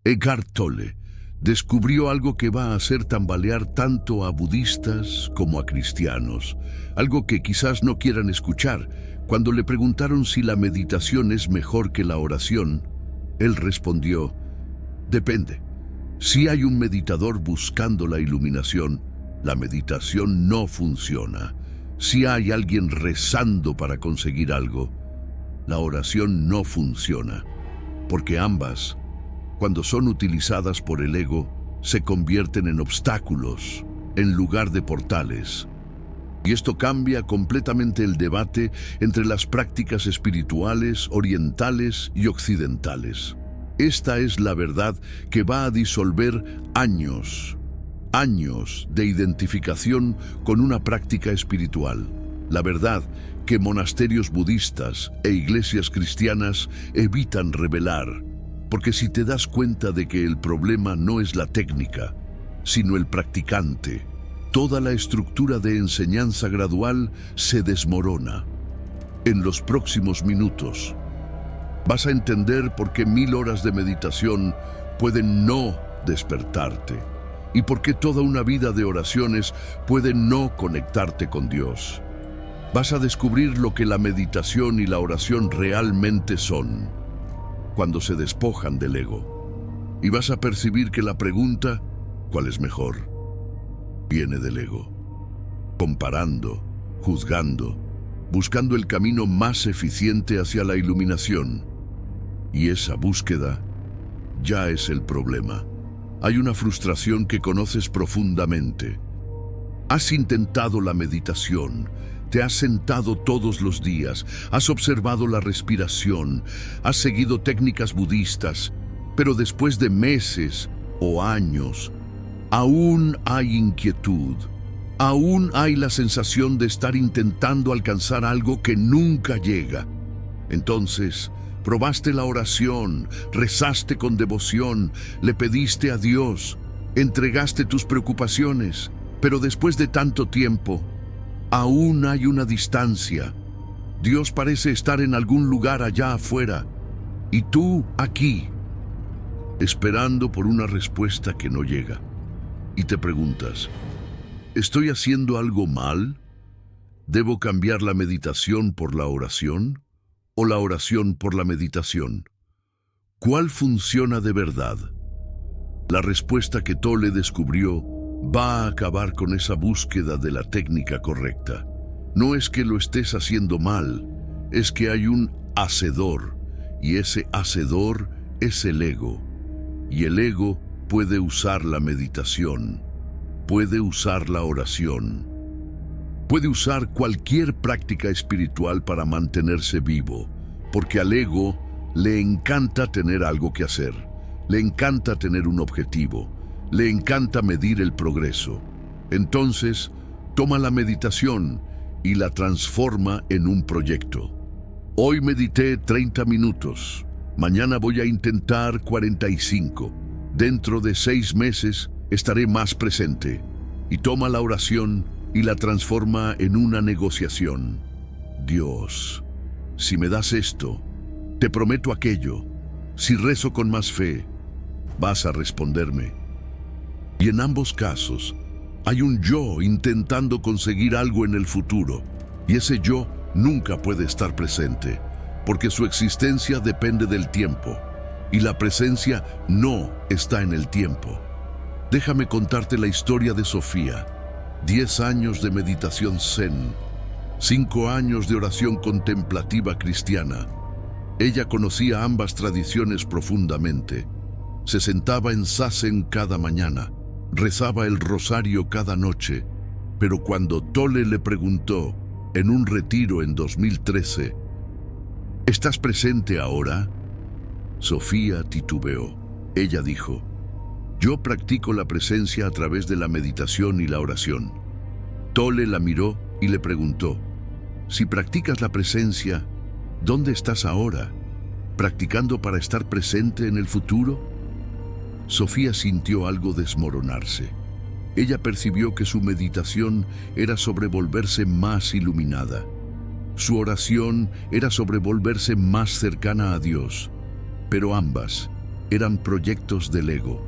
Eckhart Tolle descubrió algo que va a hacer tambalear tanto a budistas como a cristianos, algo que quizás no quieran escuchar. Cuando le preguntaron si la meditación es mejor que la oración, él respondió: depende. Si hay un meditador buscando la iluminación, la meditación no funciona. Si hay alguien rezando para conseguir algo, la oración no funciona, porque ambas, cuando son utilizadas por el ego, se convierten en obstáculos en lugar de portales. Y esto cambia completamente el debate entre las prácticas espirituales, orientales y occidentales. Esta es la verdad que va a disolver años de identificación con una práctica espiritual. La verdad que monasterios budistas e iglesias cristianas evitan revelar. Porque si te das cuenta de que el problema no es la técnica, sino el practicante, toda la estructura de enseñanza gradual se desmorona. En los próximos minutos, vas a entender por qué 1000 horas de meditación pueden no despertarte y por qué toda una vida de oraciones puede no conectarte con Dios. Vas a descubrir lo que la meditación y la oración realmente son cuando se despojan del ego. Y vas a percibir que la pregunta, ¿cuál es mejor?, viene del ego. Comparando, juzgando, buscando el camino más eficiente hacia la iluminación. Y esa búsqueda ya es el problema. Hay una frustración que conoces profundamente. Has intentado la meditación, te has sentado todos los días, has observado la respiración, has seguido técnicas budistas, pero después de meses o años, aún hay inquietud, aún hay la sensación de estar intentando alcanzar algo que nunca llega. Entonces, probaste la oración, rezaste con devoción, le pediste a Dios, entregaste tus preocupaciones, pero después de tanto tiempo, aún hay una distancia. Dios parece estar en algún lugar allá afuera, y tú aquí, esperando por una respuesta que no llega. Y te preguntas, ¿estoy haciendo algo mal? ¿Debo cambiar la meditación por la oración? ¿O la oración por la meditación? ¿Cuál funciona de verdad? La respuesta que Tolle descubrió va a acabar con esa búsqueda de la técnica correcta. No es que lo estés haciendo mal, es que hay un hacedor, y ese hacedor es el ego. Y el ego puede usar la meditación, puede usar la oración, puede usar cualquier práctica espiritual para mantenerse vivo, porque al ego le encanta tener algo que hacer, le encanta tener un objetivo, le encanta medir el progreso. Entonces, toma la meditación y la transforma en un proyecto. Hoy medité 30 minutos, mañana voy a intentar 45. Dentro de 6 meses estaré más presente. Y toma la oración y la transforma en una negociación. Dios, si me das esto, te prometo aquello. Si rezo con más fe, vas a responderme. Y en ambos casos, hay un yo intentando conseguir algo en el futuro, y ese yo nunca puede estar presente, porque su existencia depende del tiempo, y la presencia no está en el tiempo. Déjame contarte la historia de Sofía. 10 años de meditación zen, 5 años de oración contemplativa cristiana. Ella conocía ambas tradiciones profundamente. Se sentaba en zazen cada mañana, rezaba el rosario cada noche, pero cuando Tolle le preguntó, en un retiro en 2013, ¿estás presente ahora?, Sofía titubeó. Ella dijo, yo practico la presencia a través de la meditación y la oración. Tolle la miró y le preguntó, si practicas la presencia, ¿dónde estás ahora? ¿Practicando para estar presente en el futuro? Sofía sintió algo desmoronarse. Ella percibió que su meditación era sobre volverse más iluminada. Su oración era sobre volverse más cercana a Dios. Pero ambas, eran proyectos del ego.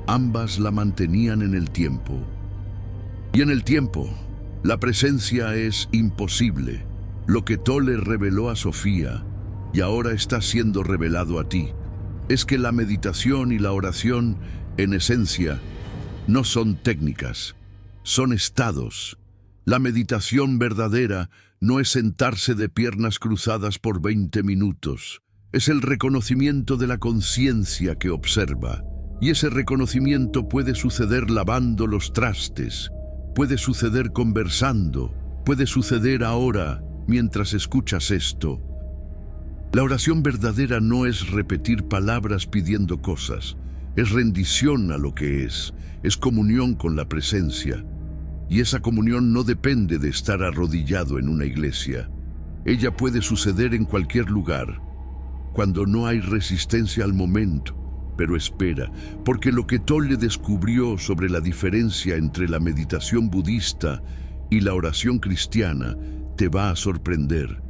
Ambas la mantenían en el tiempo. Y en el tiempo, la presencia es imposible. Lo que Tolle reveló a Sofía y ahora está siendo revelado a ti es que la meditación y la oración, en esencia, no son técnicas, son estados. La meditación verdadera no es sentarse de piernas cruzadas por 20 minutos. Es el reconocimiento de la conciencia que observa. Y ese reconocimiento puede suceder lavando los trastes, puede suceder conversando, puede suceder ahora mientras escuchas esto. La oración verdadera no es repetir palabras pidiendo cosas, es rendición a lo que es comunión con la presencia. Y esa comunión no depende de estar arrodillado en una iglesia. Ella puede suceder en cualquier lugar, cuando no hay resistencia al momento. Pero espera, porque lo que Tolle descubrió sobre la diferencia entre la meditación budista y la oración cristiana te va a sorprender.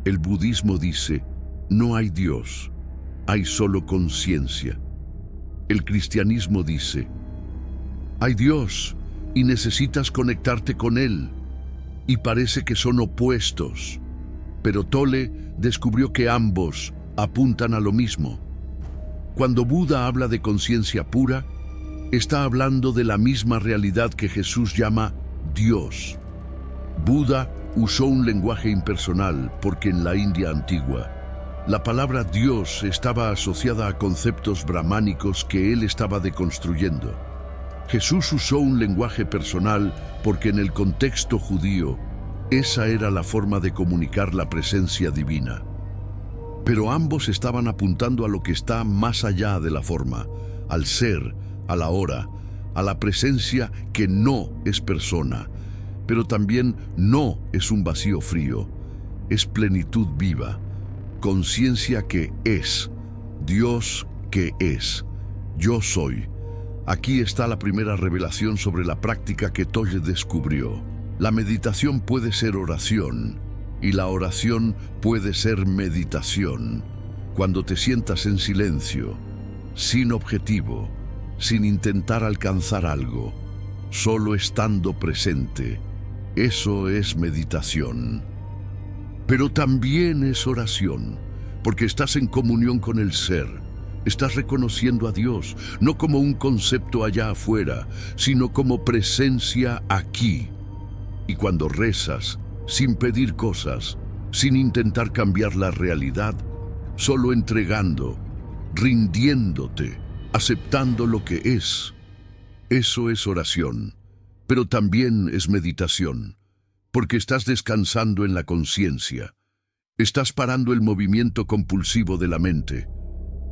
El budismo dice, no hay Dios, hay solo conciencia. El cristianismo dice, hay Dios y necesitas conectarte con Él. Y parece que son opuestos. Pero Tolle descubrió que ambos apuntan a lo mismo. Cuando Buda habla de conciencia pura, está hablando de la misma realidad que Jesús llama Dios. Buda usó un lenguaje impersonal porque en la India antigua, la palabra Dios estaba asociada a conceptos brahmánicos que él estaba deconstruyendo. Jesús usó un lenguaje personal porque en el contexto judío, esa era la forma de comunicar la presencia divina. Pero ambos estaban apuntando a lo que está más allá de la forma, al ser, a la hora, a la presencia que no es persona, pero también no es un vacío frío, es plenitud viva, conciencia que es, Dios que es, yo soy. Aquí está la primera revelación sobre la práctica que Tolle descubrió. La meditación puede ser oración, y la oración puede ser meditación. Cuando te sientas en silencio, sin objetivo, sin intentar alcanzar algo, solo estando presente, eso es meditación. Pero también es oración, porque estás en comunión con el ser. Estás reconociendo a Dios, no como un concepto allá afuera, sino como presencia aquí. Y cuando rezas, sin pedir cosas, sin intentar cambiar la realidad, solo entregando, rindiéndote, aceptando lo que es. Eso es oración, pero también es meditación, porque estás descansando en la conciencia. Estás parando el movimiento compulsivo de la mente.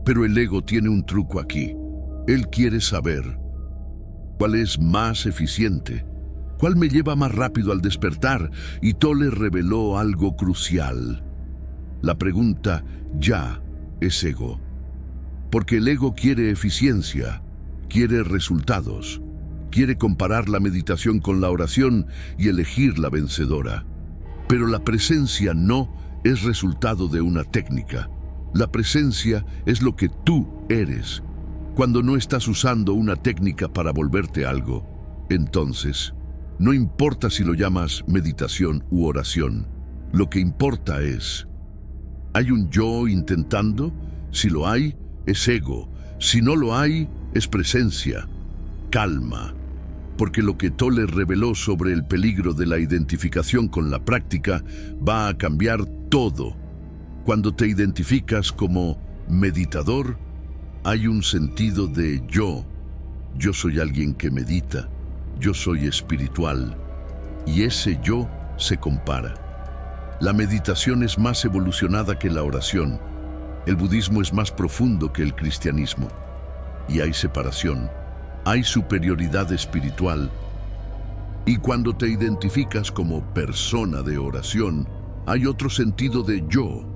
Pero el ego tiene un truco aquí. Él quiere saber cuál es más eficiente, cuál me lleva más rápido al despertar, y Tolle reveló algo crucial. La pregunta ya es ego. Porque el ego quiere eficiencia, quiere resultados, quiere comparar la meditación con la oración y elegir la vencedora. Pero la presencia no es resultado de una técnica. La presencia es lo que tú eres. Cuando no estás usando una técnica para volverte algo, entonces, no importa si lo llamas meditación u oración, lo que importa es, ¿hay un yo intentando? Si lo hay, es ego. Si no lo hay, es presencia. Calma. Porque lo que Tolle reveló sobre el peligro de la identificación con la práctica va a cambiar todo. Cuando te identificas como meditador, hay un sentido de yo. Yo soy alguien que medita, yo soy espiritual, y ese yo se compara. La meditación es más evolucionada que la oración. El budismo es más profundo que el cristianismo. Y hay separación, hay superioridad espiritual. Y cuando te identificas como persona de oración, hay otro sentido de yo.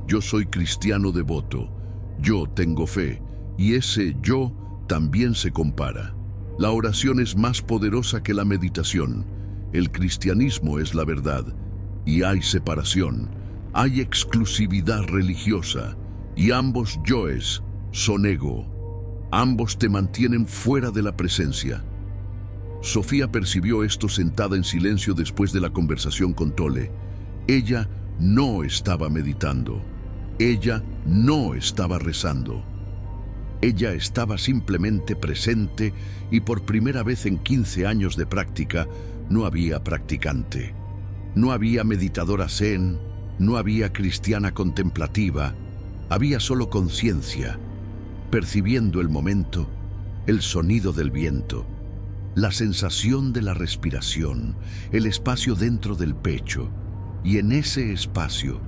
Yo soy cristiano devoto, yo tengo fe, y ese yo también se compara. La oración es más poderosa que la meditación. El cristianismo es la verdad, y hay separación, hay exclusividad religiosa, y ambos yoes son ego. Ambos te mantienen fuera de la presencia. Sofía percibió esto sentada en silencio después de la conversación con Tolle. Ella no estaba meditando. Ella no estaba rezando. Ella estaba simplemente presente y por primera vez en 15 años de práctica no había practicante. No había meditadora zen, no había cristiana contemplativa, había solo conciencia, percibiendo el momento, el sonido del viento, la sensación de la respiración, el espacio dentro del pecho, y en ese espacio,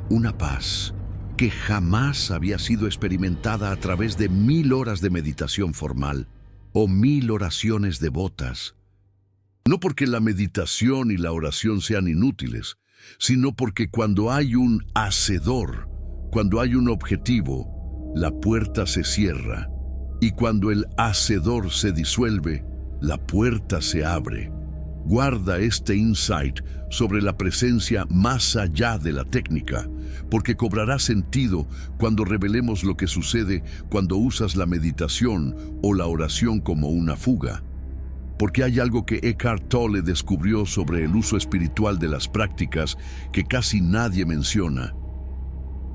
una paz que jamás había sido experimentada a través de 1000 horas de meditación formal o 1000 oraciones devotas. No porque la meditación y la oración sean inútiles, sino porque cuando hay un hacedor, cuando hay un objetivo, la puerta se cierra, y cuando el hacedor se disuelve, la puerta se abre. Guarda este insight sobre la presencia más allá de la técnica, porque cobrará sentido cuando revelemos lo que sucede cuando usas la meditación o la oración como una fuga. Porque hay algo que Eckhart Tolle descubrió sobre el uso espiritual de las prácticas que casi nadie menciona.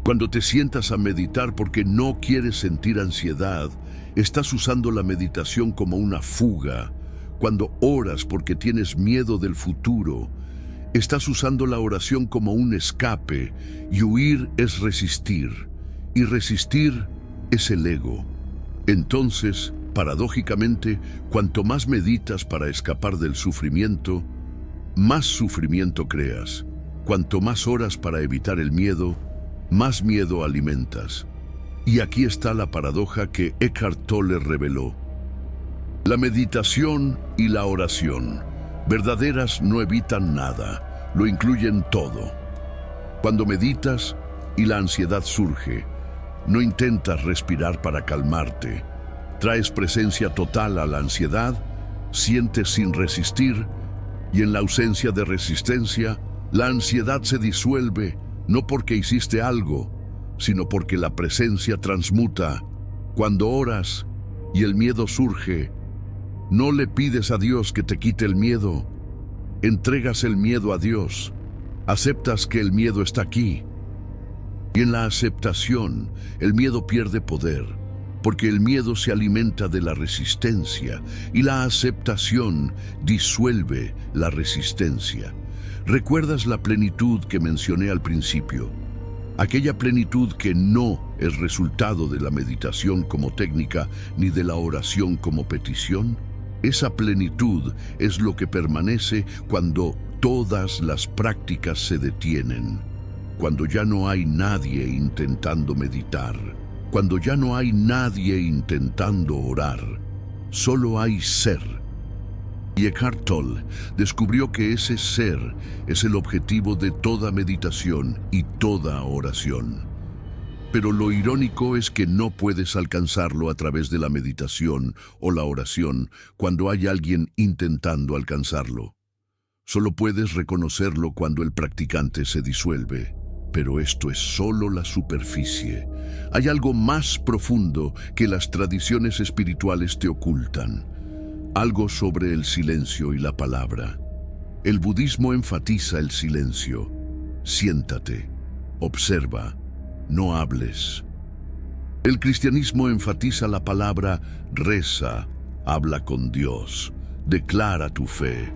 Cuando te sientas a meditar porque no quieres sentir ansiedad, estás usando la meditación como una fuga. Cuando oras porque tienes miedo del futuro, estás usando la oración como un escape, y huir es resistir, y resistir es el ego. Entonces, paradójicamente, cuanto más meditas para escapar del sufrimiento, más sufrimiento creas. Cuanto más oras para evitar el miedo, más miedo alimentas. Y aquí está la paradoja que Eckhart Tolle reveló. La meditación y la oración, verdaderas, no evitan nada, lo incluyen todo. Cuando meditas y la ansiedad surge, no intentas respirar para calmarte. Traes presencia total a la ansiedad, sientes sin resistir, y en la ausencia de resistencia, la ansiedad se disuelve, no porque hiciste algo, sino porque la presencia transmuta. Cuando oras y el miedo surge, no le pides a Dios que te quite el miedo, entregas el miedo a Dios, aceptas que el miedo está aquí. Y en la aceptación, el miedo pierde poder, porque el miedo se alimenta de la resistencia, y la aceptación disuelve la resistencia. ¿Recuerdas la plenitud que mencioné al principio? Aquella plenitud que no es resultado de la meditación como técnica, ni de la oración como petición. Esa plenitud es lo que permanece cuando todas las prácticas se detienen, cuando ya no hay nadie intentando meditar, cuando ya no hay nadie intentando orar, solo hay ser. Y Eckhart Tolle descubrió que ese ser es el objetivo de toda meditación y toda oración. Pero lo irónico es que no puedes alcanzarlo a través de la meditación o la oración cuando hay alguien intentando alcanzarlo. Solo puedes reconocerlo cuando el practicante se disuelve. Pero esto es solo la superficie. Hay algo más profundo que las tradiciones espirituales te ocultan. Algo sobre el silencio y la palabra. El budismo enfatiza el silencio. Siéntate, observa, no hables. El cristianismo enfatiza la palabra reza, habla con Dios, declara tu fe.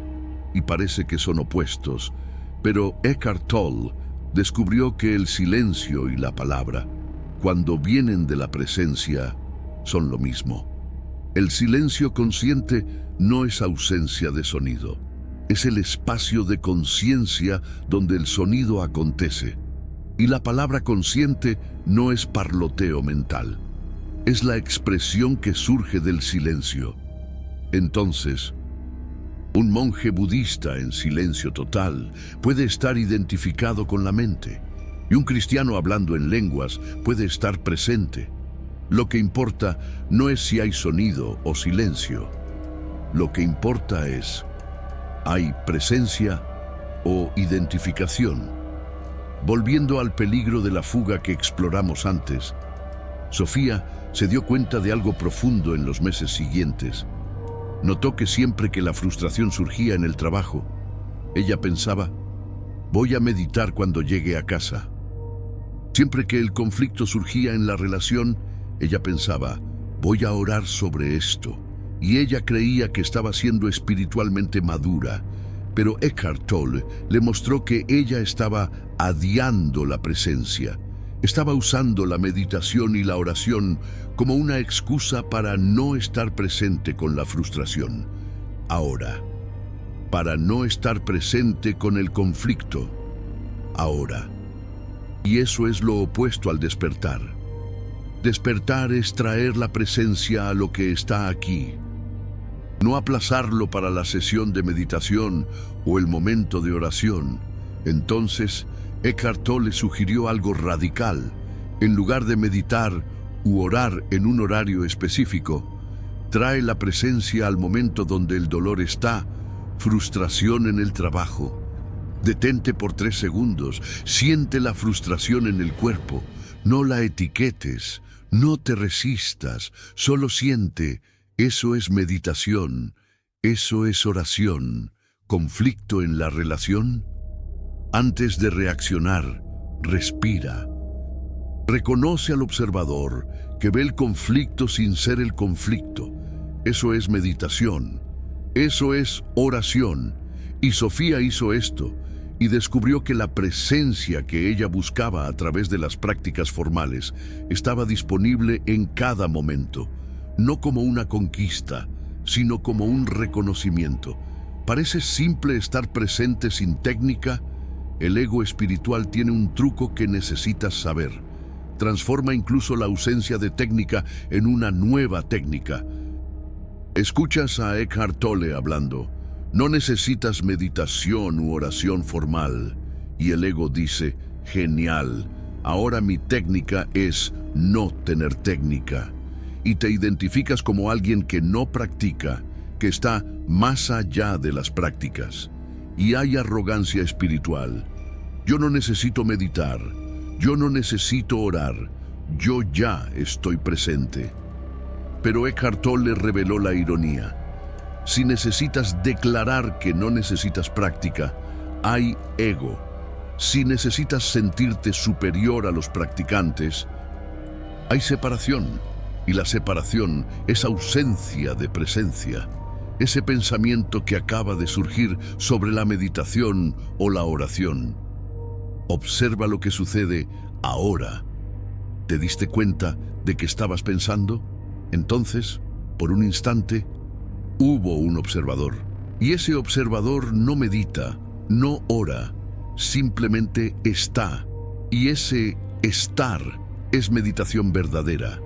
Y parece que son opuestos, pero Eckhart Tolle descubrió que el silencio y la palabra, cuando vienen de la presencia, son lo mismo. El silencio consciente no es ausencia de sonido, es el espacio de conciencia donde el sonido acontece. Y la palabra consciente no es parloteo mental, es la expresión que surge del silencio. Entonces, un monje budista en silencio total puede estar identificado con la mente, y un cristiano hablando en lenguas puede estar presente. Lo que importa no es si hay sonido o silencio. Lo que importa es, ¿hay presencia o identificación? Volviendo al peligro de la fuga que exploramos antes, Sofía se dio cuenta de algo profundo en los meses siguientes. Notó que siempre que la frustración surgía en el trabajo, ella pensaba: voy a meditar cuando llegue a casa. Siempre que el conflicto surgía en la relación, ella pensaba: voy a orar sobre esto. Y ella creía que estaba siendo espiritualmente madura, pero Eckhart Tolle le mostró que ella estaba adiando la presencia. Estaba usando la meditación y la oración como una excusa para no estar presente con la frustración. Ahora, para no estar presente con el conflicto. Ahora. Y eso es lo opuesto al despertar. Despertar es traer la presencia a lo que está aquí. No aplazarlo para la sesión de meditación o el momento de oración. Entonces, Eckhart Tolle sugirió algo radical. En lugar de meditar u orar en un horario específico, trae la presencia al momento donde el dolor está, frustración en el trabajo. Detente por 3 segundos, siente la frustración en el cuerpo, no la etiquetes, no te resistas, solo siente. Eso es meditación, eso es oración. ¿Conflicto en la relación? Antes de reaccionar, respira. Reconoce al observador que ve el conflicto sin ser el conflicto. Eso es meditación. Eso es oración. Y Sofía hizo esto y descubrió que la presencia que ella buscaba a través de las prácticas formales estaba disponible en cada momento, no como una conquista, sino como un reconocimiento. Parece simple estar presente sin técnica. El ego espiritual tiene un truco que necesitas saber. Transforma incluso la ausencia de técnica en una nueva técnica. Escuchas a Eckhart Tolle hablando: no necesitas meditación u oración formal. Y el ego dice: genial, ahora mi técnica es no tener técnica. Y te identificas como alguien que no practica, que está más allá de las prácticas. Y hay arrogancia espiritual. Yo no necesito meditar, yo no necesito orar, yo ya estoy presente. Pero Eckhart Tolle reveló la ironía. Si necesitas declarar que no necesitas práctica, hay ego. Si necesitas sentirte superior a los practicantes, hay separación. Y la separación es ausencia de presencia. Ese pensamiento que acaba de surgir sobre la meditación o la oración. Observa lo que sucede ahora. ¿Te diste cuenta de que estabas pensando? Entonces, por un instante, hubo un observador. Y ese observador no medita, no ora, simplemente está. Y ese estar es meditación verdadera.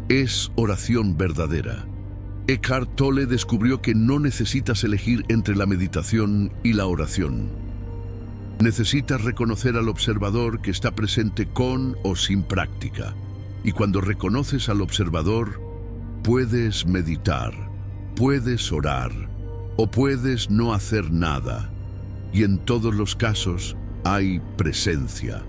Es oración verdadera. Eckhart Tolle descubrió que no necesitas elegir entre la meditación y la oración. Necesitas reconocer al observador que está presente con o sin práctica. Y cuando reconoces al observador, puedes meditar, puedes orar o puedes no hacer nada. Y en todos los casos hay presencia.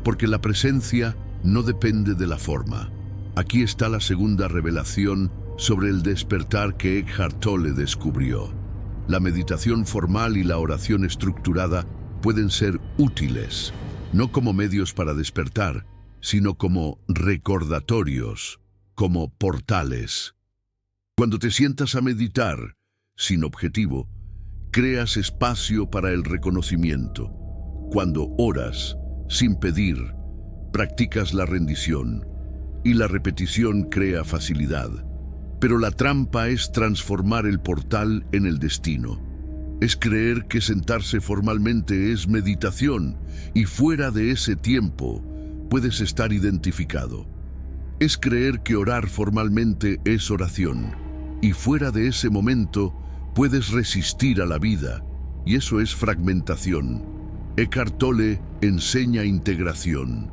Porque la presencia no depende de la forma. Aquí está la segunda revelación sobre el despertar que Eckhart Tolle descubrió. La meditación formal y la oración estructurada pueden ser útiles, no como medios para despertar, sino como recordatorios, como portales. Cuando te sientas a meditar, sin objetivo, creas espacio para el reconocimiento. Cuando oras, sin pedir, practicas la rendición. Y la repetición crea facilidad. Pero la trampa es transformar el portal en el destino. Es creer que sentarse formalmente es meditación y fuera de ese tiempo puedes estar identificado. Es creer que orar formalmente es oración y fuera de ese momento puedes resistir a la vida y eso es fragmentación. Eckhart Tolle enseña integración.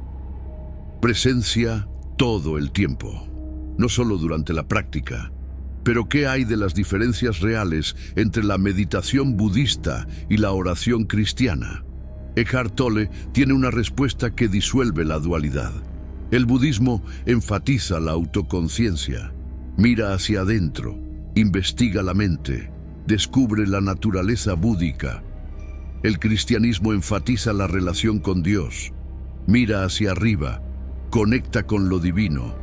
Presencia todo el tiempo, no solo durante la práctica. Pero ¿qué hay de las diferencias reales entre la meditación budista y la oración cristiana? Eckhart Tolle tiene una respuesta que disuelve la dualidad. El budismo enfatiza la autoconciencia. Mira hacia adentro, investiga la mente, descubre la naturaleza búdica. El cristianismo enfatiza la relación con Dios. Mira hacia arriba, conecta con lo divino,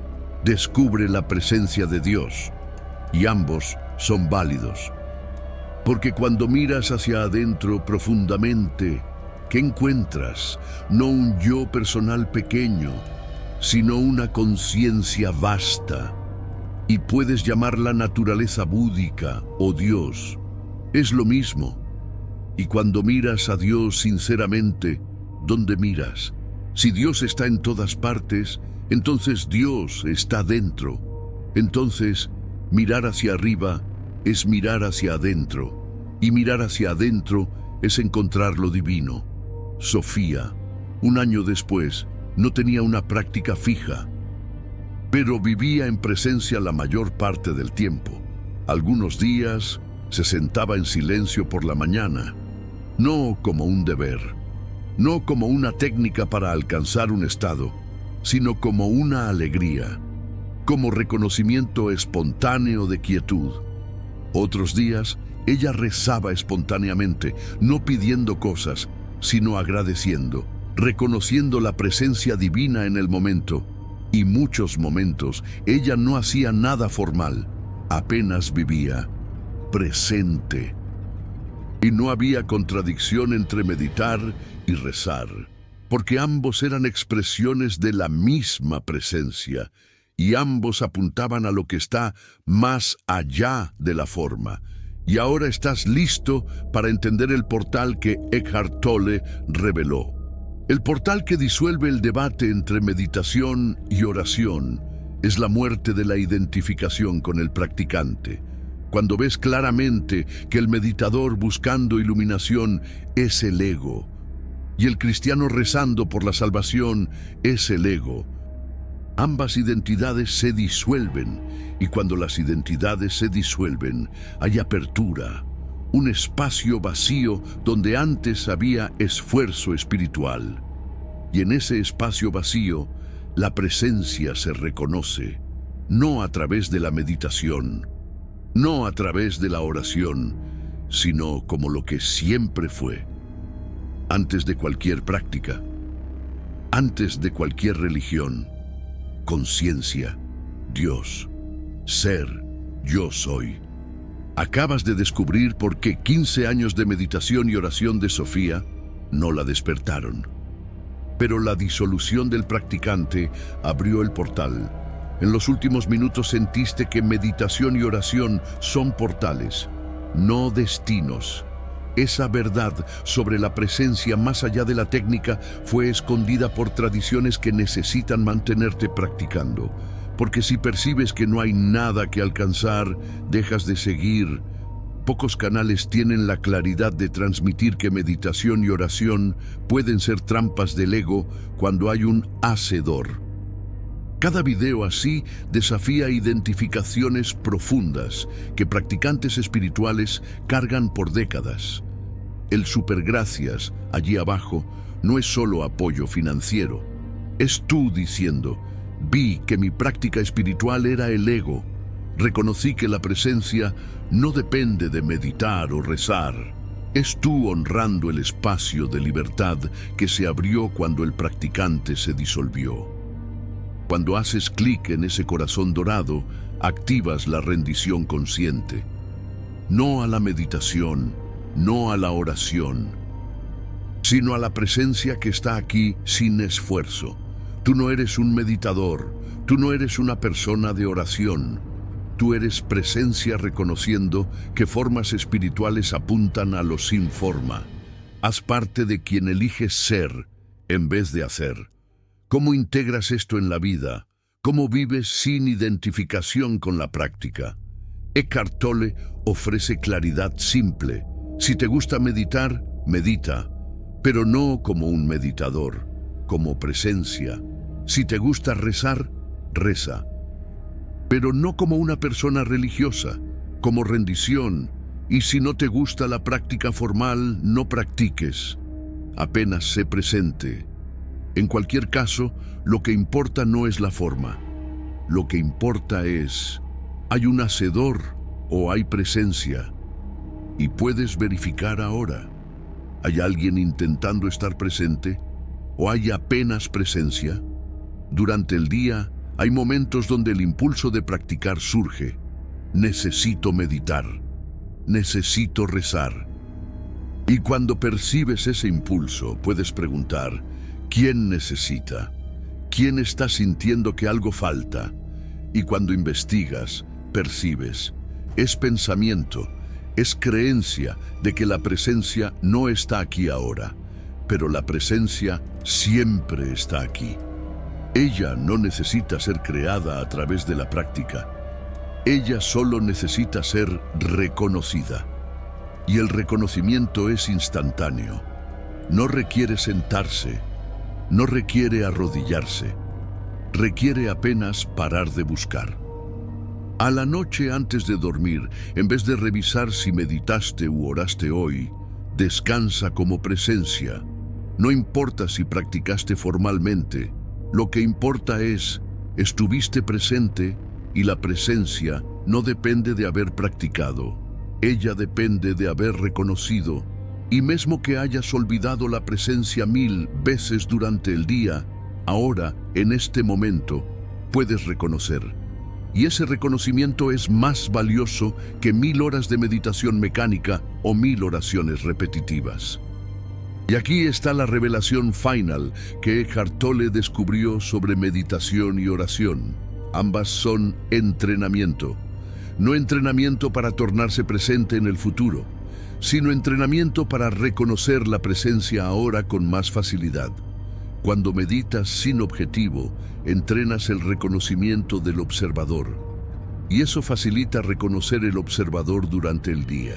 descubre la presencia de Dios. Y ambos son válidos. Porque cuando miras hacia adentro profundamente, ¿qué encuentras? No un yo personal pequeño, sino una conciencia vasta. Y puedes llamarla naturaleza búdica o Dios. Es lo mismo. Y cuando miras a Dios sinceramente, ¿dónde miras? Si Dios está en todas partes, entonces Dios está dentro. Entonces, mirar hacia arriba es mirar hacia adentro. Y mirar hacia adentro es encontrar lo divino. Sofía, un año después, no tenía una práctica fija, pero vivía en presencia la mayor parte del tiempo. Algunos días se sentaba en silencio por la mañana, no como un deber, no como una técnica para alcanzar un estado, sino como una alegría, como reconocimiento espontáneo de quietud. Otros días, ella rezaba espontáneamente, no pidiendo cosas, sino agradeciendo, reconociendo la presencia divina en el momento. Y muchos momentos, ella no hacía nada formal, apenas vivía, presente. Y no había contradicción entre meditar y rezar, porque ambos eran expresiones de la misma presencia, y ambos apuntaban a lo que está más allá de la forma. Y ahora estás listo para entender el portal que Eckhart Tolle reveló. El portal que disuelve el debate entre meditación y oración es la muerte de la identificación con el practicante. Cuando ves claramente que el meditador buscando iluminación es el ego y el cristiano rezando por la salvación es el ego, ambas identidades se disuelven, y cuando las identidades se disuelven, hay apertura, un espacio vacío donde antes había esfuerzo espiritual. Y en ese espacio vacío, la presencia se reconoce, no a través de la meditación, no a través de la oración, sino como lo que siempre fue, antes de cualquier práctica, antes de cualquier religión. Conciencia, Dios, ser, yo soy. Acabas de descubrir por qué 15 años de meditación y oración de Sofía no la despertaron. Pero la disolución del practicante abrió el portal. En los últimos minutos sentiste que meditación y oración son portales, no destinos. Esa verdad sobre la presencia más allá de la técnica fue escondida por tradiciones que necesitan mantenerte practicando. Porque si percibes que no hay nada que alcanzar, dejas de seguir. Pocos canales tienen la claridad de transmitir que meditación y oración pueden ser trampas del ego cuando hay un hacedor. Cada video así desafía identificaciones profundas que practicantes espirituales cargan por décadas. El supergracias, allí abajo, no es solo apoyo financiero. Es tú diciendo, vi que mi práctica espiritual era el ego. Reconocí que la presencia no depende de meditar o rezar. Es tú honrando el espacio de libertad que se abrió cuando el practicante se disolvió. Cuando haces clic en ese corazón dorado, activas la rendición consciente. No a la meditación, no a la oración, sino a la presencia que está aquí sin esfuerzo. Tú no eres un meditador, tú no eres una persona de oración. Tú eres presencia reconociendo que formas espirituales apuntan a lo sin forma. Haz parte de quien elige ser en vez de hacer. ¿Cómo integras esto en la vida? ¿Cómo vives sin identificación con la práctica? Eckhart Tolle ofrece claridad simple. Si te gusta meditar, medita, pero no como un meditador, como presencia. Si te gusta rezar, reza, pero no como una persona religiosa, como rendición. Y si no te gusta la práctica formal, no practiques. Apenas sé presente. En cualquier caso, lo que importa no es la forma. Lo que importa es, ¿hay un hacedor o hay presencia? Y puedes verificar ahora. ¿Hay alguien intentando estar presente? ¿O hay apenas presencia? Durante el día, hay momentos donde el impulso de practicar surge. Necesito meditar. Necesito rezar. Y cuando percibes ese impulso, puedes preguntar, ¿quién necesita? ¿Quién está sintiendo que algo falta? Y cuando investigas, percibes. Es pensamiento, es creencia de que la presencia no está aquí ahora, pero la presencia siempre está aquí. Ella no necesita ser creada a través de la práctica. Ella solo necesita ser reconocida. Y el reconocimiento es instantáneo. No requiere sentarse, no requiere arrodillarse. Requiere apenas parar de buscar. A la noche antes de dormir, en vez de revisar si meditaste u oraste hoy, descansa como presencia. No importa si practicaste formalmente, lo que importa es, estuviste presente y la presencia no depende de haber practicado. Ella depende de haber reconocido. Y mismo que hayas olvidado la presencia 1000 veces durante el día, ahora, en este momento, puedes reconocer. Y ese reconocimiento es más valioso que 1000 horas de meditación mecánica o 1000 oraciones repetitivas. Y aquí está la revelación final que Eckhart Tolle descubrió sobre meditación y oración. Ambas son entrenamiento. No entrenamiento para tornarse presente en el futuro, sino entrenamiento para reconocer la presencia ahora con más facilidad. Cuando meditas sin objetivo, entrenas el reconocimiento del observador. Y eso facilita reconocer el observador durante el día.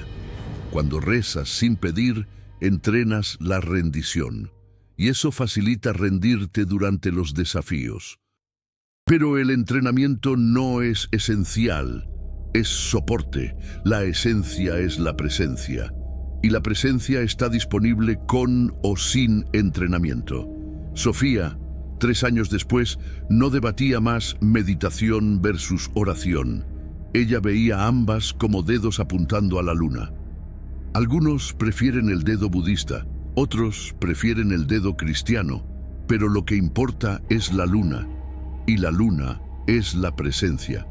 Cuando rezas sin pedir, entrenas la rendición. Y eso facilita rendirte durante los desafíos. Pero el entrenamiento no es esencial, es soporte. La esencia es la presencia. Y la presencia está disponible con o sin entrenamiento. Sofía, 3 años después, no debatía más meditación versus oración. Ella veía ambas como dedos apuntando a la luna. Algunos prefieren el dedo budista, otros prefieren el dedo cristiano, pero lo que importa es la luna, y la luna es la presencia.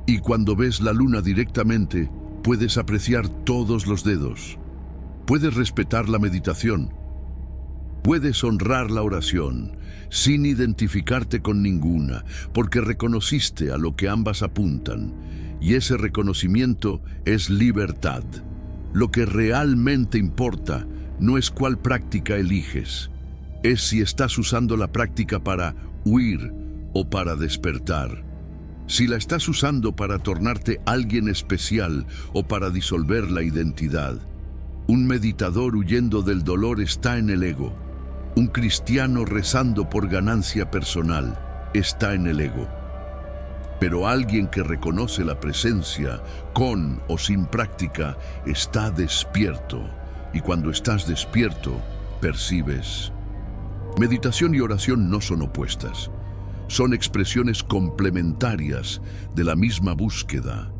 Y cuando ves la luna directamente, puedes apreciar todos los dedos. Puedes respetar la meditación. Puedes honrar la oración sin identificarte con ninguna, porque reconociste a lo que ambas apuntan, y ese reconocimiento es libertad. Lo que realmente importa no es cuál práctica eliges, es si estás usando la práctica para huir o para despertar. Si la estás usando para tornarte alguien especial o para disolver la identidad. Un meditador huyendo del dolor está en el ego. Un cristiano rezando por ganancia personal está en el ego. Pero alguien que reconoce la presencia, con o sin práctica, está despierto. Y cuando estás despierto, percibes. Meditación y oración no son opuestas. Son expresiones complementarias de la misma búsqueda.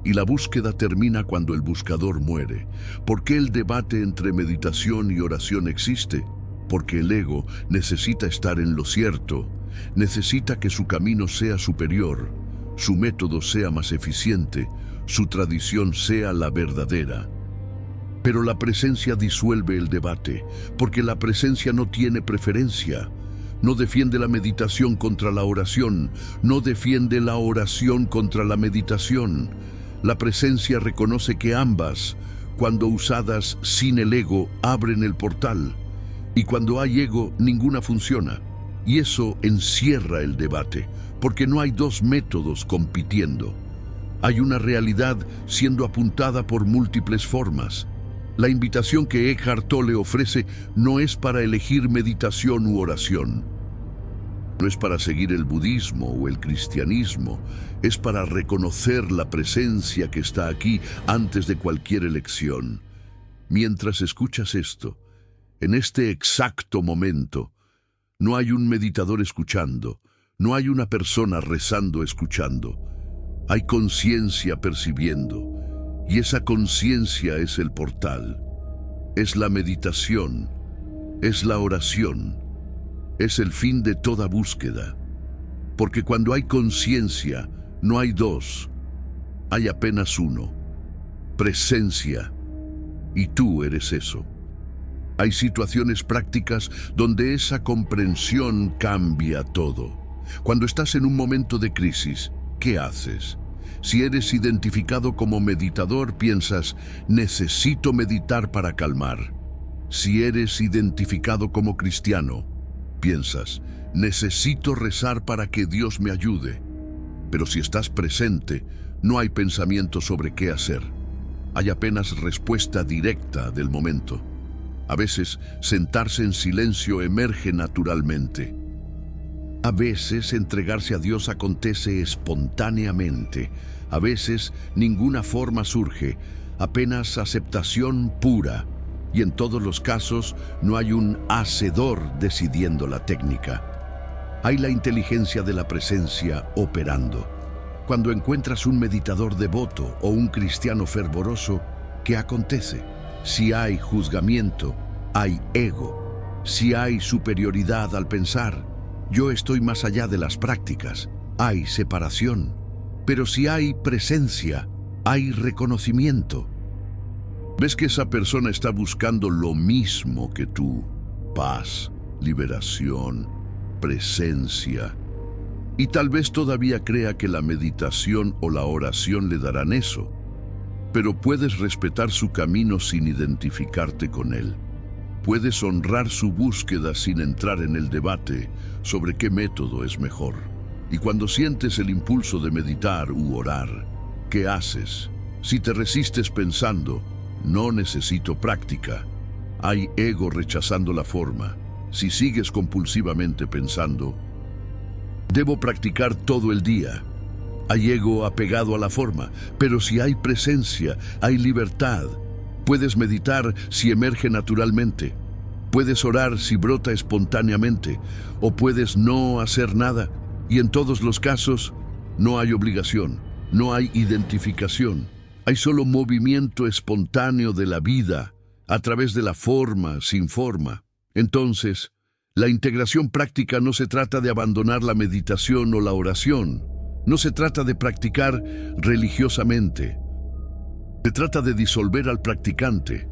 Y la búsqueda termina cuando el buscador muere. ¿Por qué el debate entre meditación y oración existe? Porque el ego necesita estar en lo cierto, necesita que su camino sea superior, su método sea más eficiente, su tradición sea la verdadera. Pero la presencia disuelve el debate, porque la presencia no tiene preferencia. No defiende la meditación contra la oración, no defiende la oración contra la meditación. La presencia reconoce que ambas, cuando usadas sin el ego, abren el portal. Y cuando hay ego, ninguna funciona. Y eso encierra el debate, porque no hay dos métodos compitiendo. Hay una realidad siendo apuntada por múltiples formas. La invitación que Eckhart Tolle ofrece no es para elegir meditación u oración. No es para seguir el budismo o el cristianismo, es para reconocer la presencia que está aquí antes de cualquier elección. Mientras escuchas esto, en este exacto momento, No hay un meditador escuchando, no hay una persona rezando escuchando. Hay conciencia percibiendo, y esa conciencia es el portal. Es la meditación, es la oración, es el fin de toda búsqueda. Porque cuando hay conciencia, no hay dos, hay apenas uno. Presencia. Y tú eres eso. Hay situaciones prácticas donde esa comprensión cambia todo. Cuando estás en un momento de crisis, ¿qué haces? Si eres identificado como meditador, piensas, necesito meditar para calmar. Si eres identificado como cristiano, piensas, necesito rezar para que Dios me ayude. Pero si estás presente, no hay pensamiento sobre qué hacer. Hay apenas respuesta directa del momento. A veces, sentarse en silencio emerge naturalmente. A veces, entregarse a Dios acontece espontáneamente. A veces, ninguna forma surge, apenas aceptación pura. Y en todos los casos, no hay un hacedor decidiendo la técnica. Hay la inteligencia de la presencia operando. Cuando encuentras un meditador devoto o un cristiano fervoroso, ¿qué acontece? Si hay juzgamiento, hay ego. Si hay superioridad al pensar, yo estoy más allá de las prácticas, hay separación. Pero si hay presencia, hay reconocimiento. ¿Ves que esa persona está buscando lo mismo que tú? Paz, liberación, presencia. Y tal vez todavía crea que la meditación o la oración le darán eso. Pero puedes respetar su camino sin identificarte con él. Puedes honrar su búsqueda sin entrar en el debate sobre qué método es mejor. Y cuando sientes el impulso de meditar u orar, ¿qué haces? Si te resistes pensando, no necesito práctica, hay ego rechazando la forma. Si sigues compulsivamente pensando, debo practicar todo el día, hay ego apegado a la forma. Pero si hay presencia, hay libertad. Puedes meditar si emerge naturalmente. Puedes orar si brota espontáneamente. O puedes no hacer nada. Y en todos los casos, no hay obligación, no hay identificación. Hay solo movimiento espontáneo de la vida a través de la forma sin forma. Entonces, la integración práctica no se trata de abandonar la meditación o la oración. No se trata de practicar religiosamente. Se trata de disolver al practicante.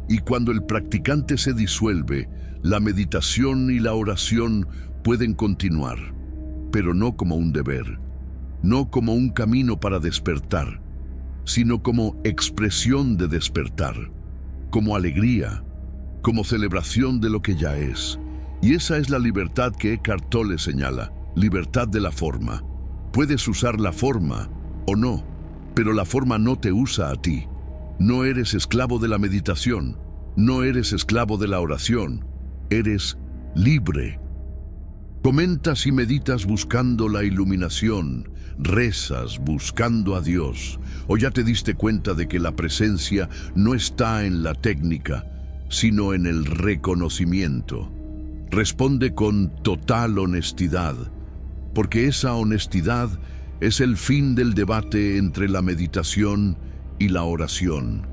Y cuando el practicante se disuelve, la meditación y la oración pueden continuar, pero no como un deber, no como un camino para despertar, sino como expresión de despertar, como alegría, como celebración de lo que ya es. Y esa es la libertad que Eckhart Tolle señala, libertad de la forma. Puedes usar la forma o no, pero la forma no te usa a ti. No eres esclavo de la meditación, no eres esclavo de la oración, eres libre. Comentas y meditas buscando la iluminación, rezas buscando a Dios, o ya te diste cuenta de que la presencia no está en la técnica, sino en el reconocimiento. Responde con total honestidad, porque esa honestidad es el fin del debate entre la meditación y la oración.